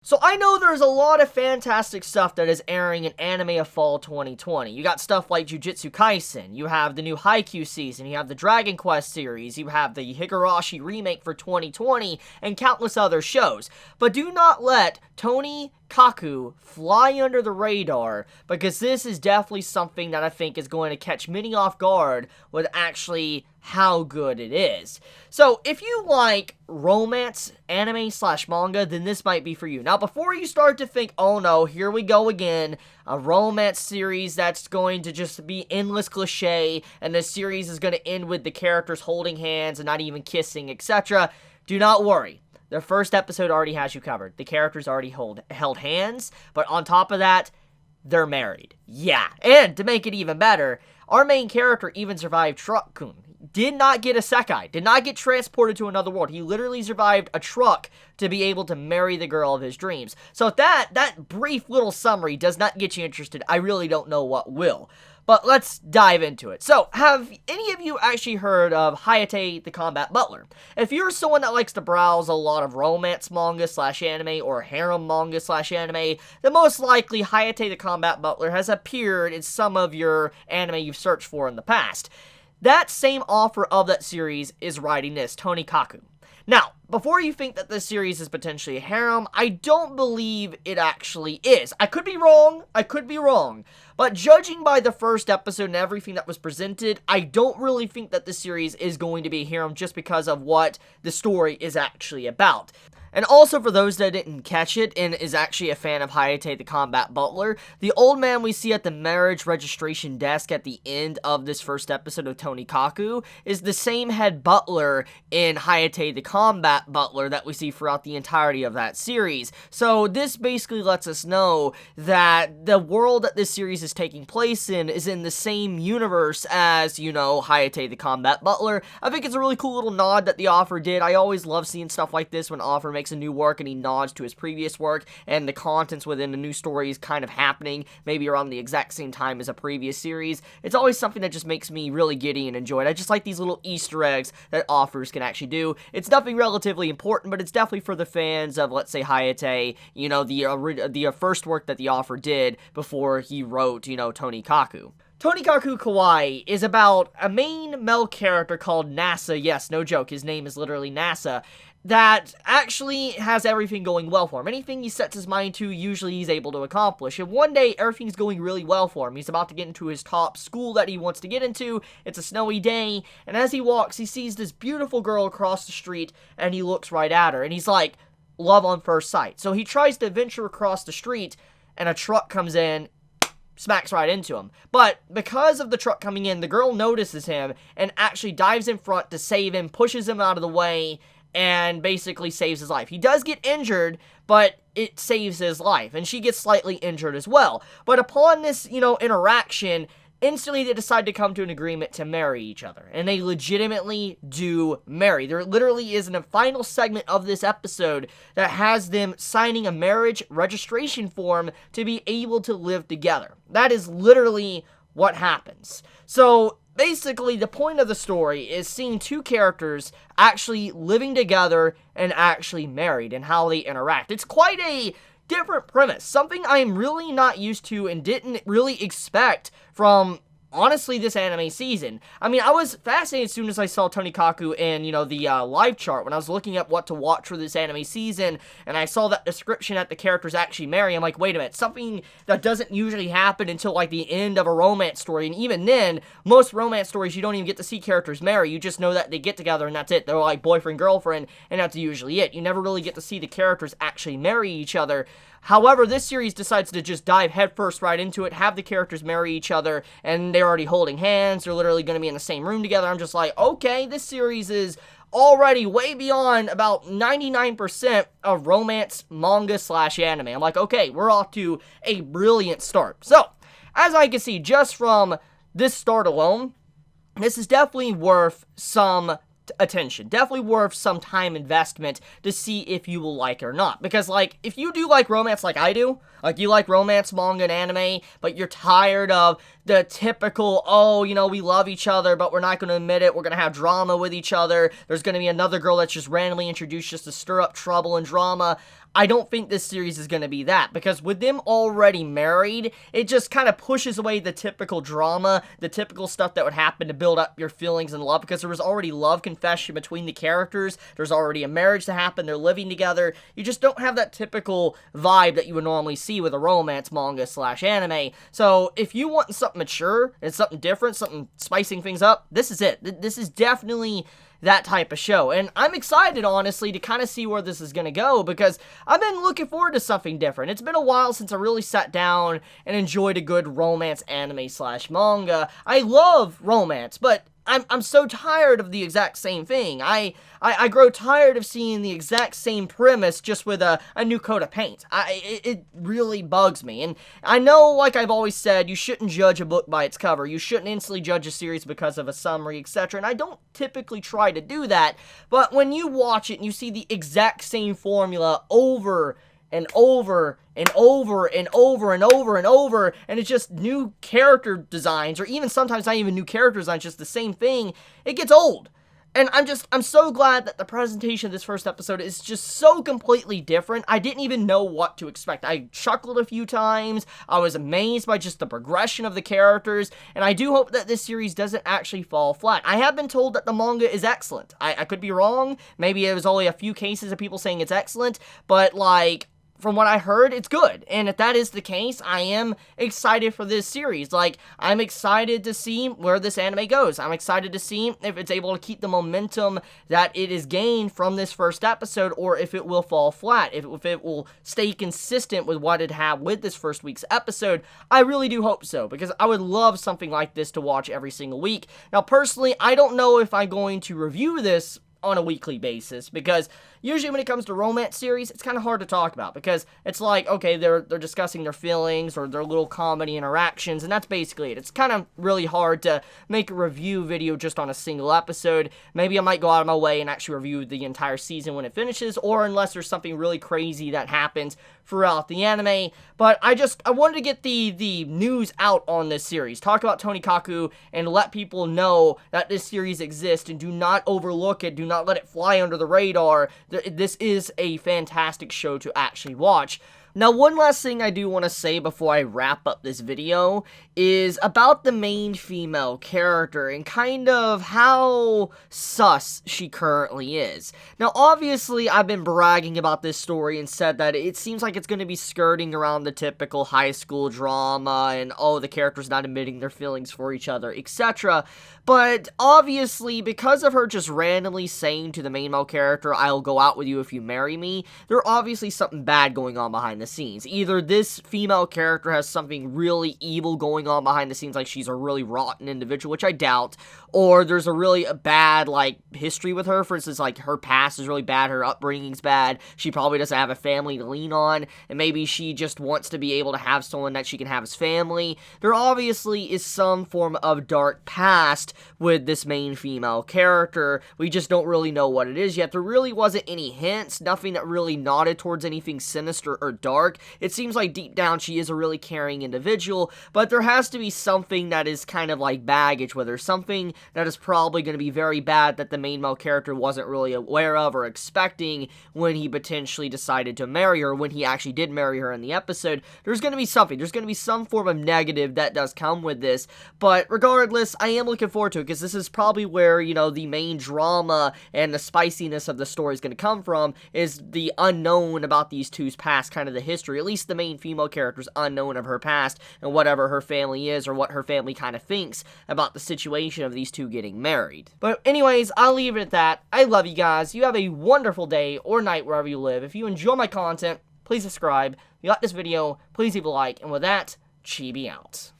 So I know there's a lot of fantastic stuff that is airing in anime of fall 2020. You got stuff like Jujutsu Kaisen, you have the new Haikyuu season, you have the Dragon Quest series, you have the Higurashi remake for 2020, and countless other shows. But do not let Tonikaku fly under the radar, because this is definitely something that I think is going to catch many off guard with actually how good it is. So, if you like romance, anime / manga, then this might be for you. Now, before you start to think, oh no, here we go again, a romance series that's going to just be endless cliche, and the series is going to end with the characters holding hands and not even kissing, etc., do not worry. The first episode already has you covered. The characters already held hands, but on top of that, they're married. Yeah, and to make it even better, our main character even survived Truck-kun. Did not get a Sekai, did not get transported to another world. He literally survived a truck to be able to marry the girl of his dreams. So if that brief little summary does not get you interested, I really don't know what will. But let's dive into it. So, have any of you actually heard of Hayate the Combat Butler? If you're someone that likes to browse a lot of romance manga / anime or harem manga / anime, then most likely Hayate the Combat Butler has appeared in some of your anime you've searched for in the past. That same author of that series is writing this, Tonikaku. Now, before you think that this series is potentially a harem, I don't believe it actually is. I could be wrong, but judging by the first episode and everything that was presented, I don't really think that this series is going to be a harem just because of what the story is actually about. And also, for those that didn't catch it and is actually a fan of Hayate the Combat Butler, the old man we see at the marriage registration desk at the end of this first episode of Tonikaku is the same head butler in Hayate the Combat Butler that we see throughout the entirety of that series. So this basically lets us know that the world that this series is taking place in is in the same universe as, Hayate the Combat Butler. I think it's a really cool little nod that the author did. I always love seeing stuff like this when author makes a new work and he nods to his previous work, and the contents within the new story is kind of happening maybe around the exact same time as a previous series. It's always something that just makes me really giddy and enjoy it. I just like these little Easter eggs that authors can actually do. It's nothing relatively important, but it's definitely for the fans of, let's say, Hayate, the first work that the author did before he wrote, Tonikaku. Tonikaku Kawaii is about a main male character called Nasa. Yes, no joke, his name is literally Nasa, that actually has everything going well for him. Anything he sets his mind to, usually he's able to accomplish. And one day, everything's going really well for him. He's about to get into his top school that he wants to get into. It's a snowy day, and as he walks, he sees this beautiful girl across the street, and he looks right at her, and he's like, love on first sight. So he tries to venture across the street, and a truck comes in, smacks right into him. But because of the truck coming in, the girl notices him, and actually dives in front to save him, pushes him out of the way, and basically saves his life. He does get injured, but it saves his life, and she gets slightly injured as well. But upon this, interaction, instantly they decide to come to an agreement to marry each other, and they legitimately do marry. There literally is a final segment of this episode that has them signing a marriage registration form to be able to live together. That is literally what happens. So basically, the point of the story is seeing two characters actually living together and actually married and how they interact. It's quite a different premise, something I'm really not used to and didn't really expect from, honestly, this anime season. I mean, I was fascinated as soon as I saw Tonikaku in, the live chart when I was looking at what to watch for this anime season, and I saw that description that the characters actually marry. I'm like, wait a minute, something that doesn't usually happen until, like, the end of a romance story, and even then, most romance stories, you don't even get to see characters marry. You just know that they get together, and that's it. They're like boyfriend, girlfriend, and that's usually it. You never really get to see the characters actually marry each other. However, this series decides to just dive headfirst right into it, have the characters marry each other, and they're already holding hands, they're literally going to be in the same room together. I'm just like, okay, this series is already way beyond about 99% of romance manga / anime. I'm like, okay, we're off to a brilliant start. So, as I can see, just from this start alone, this is definitely worth some attention. Definitely worth some time investment to see if you will like it or not. Because, like, if you do like romance like I do, like, you like romance manga and anime, but you're tired of the typical, oh, we love each other, but we're not going to admit it, we're going to have drama with each other, there's going to be another girl that's just randomly introduced just to stir up trouble and drama, I don't think this series is going to be that, because with them already married, it just kind of pushes away the typical drama, the typical stuff that would happen to build up your feelings and love, because there was already love confession between the characters, there's already a marriage to happen, they're living together. You just don't have that typical vibe that you would normally see with a romance manga / anime. So if you want something mature and something different, something spicing things up, this is it. This is definitely that type of show. And I'm excited, honestly, to kind of see where this is going to go, because I've been looking forward to something different. It's been a while since I really sat down and enjoyed a good romance anime / manga. I love romance, but I'm so tired of the exact same thing. I grow tired of seeing the exact same premise just with a new coat of paint. It really bugs me. And I know, like I've always said, you shouldn't judge a book by its cover. You shouldn't instantly judge a series because of a summary, etc. And I don't typically try to do that. But when you watch it and you see the exact same formula over and over and over and over and over and over, and it's just new character designs, or even sometimes not even new character designs, just the same thing, it gets old. And I'm so glad that the presentation of this first episode is just so completely different. I didn't even know what to expect. I chuckled a few times. I was amazed by just the progression of the characters. And I do hope that this series doesn't actually fall flat. I have been told that the manga is excellent. I could be wrong. Maybe it was only a few cases of people saying it's excellent. But, like, from what I heard, it's good. And if that is the case, I am excited for this series. Like, I'm excited to see where this anime goes. I'm excited to see if it's able to keep the momentum that it is gained from this first episode, or if it will fall flat, if it will stay consistent with what it had with this first week's episode. I really do hope so, because I would love something like this to watch every single week. Now, personally, I don't know if I'm going to review this on a weekly basis, because usually when it comes to romance series, it's kind of hard to talk about, because it's like, okay, they're discussing their feelings or their little comedy interactions, and that's basically it. It's kind of really hard to make a review video just on a single episode. Maybe I might go out of my way and actually review the entire season when it finishes, or unless there's something really crazy that happens throughout the anime. But I wanted to get the news out on this series, talk about Tonikaku, and let people know that this series exists, and do not overlook it, do not let it fly under the radar. This is a fantastic show to actually watch. Now, one last thing I do want to say before I wrap up this video is about the main female character and kind of how sus she currently is. Now, obviously, I've been bragging about this story and said that it seems like it's going to be skirting around the typical high school drama and, oh, the character's not admitting their feelings for each other, etc. But obviously, because of her just randomly saying to the main male character, "I'll go out with you if you marry me," there's obviously something bad going on behind the scenes. Either this female character has something really evil going on behind the scenes, like she's a really rotten individual, which I doubt, or there's a really bad, like, history with her. For instance, like, her past is really bad, her upbringing's bad, she probably doesn't have a family to lean on, and maybe she just wants to be able to have someone that she can have as family. There obviously is some form of dark past with this main female character. We just don't really know what it is yet. There really wasn't any hints, nothing that really nodded towards anything sinister or dark. It seems like deep down she is a really caring individual, but there has to be something that is kind of like baggage with her, something that is probably going to be very bad that the main male character wasn't really aware of or expecting when he potentially decided to marry her, when he actually did marry her in the episode. There's going to be something, there's going to be some form of negative that does come with this, but regardless, I am looking forward to it, because this is probably where, you know, the main drama and the spiciness of the story is going to come from, is the unknown about these two's past, kind of the history, at least the main female character's unknown of her past, and whatever her family is, or what her family kind of thinks about the situation of these two getting married. But anyways, I'll leave it at that. I love you guys. You have a wonderful day or night wherever you live. If you enjoy my content, please subscribe. If you like this video, please leave a like, and with that, Chibi out.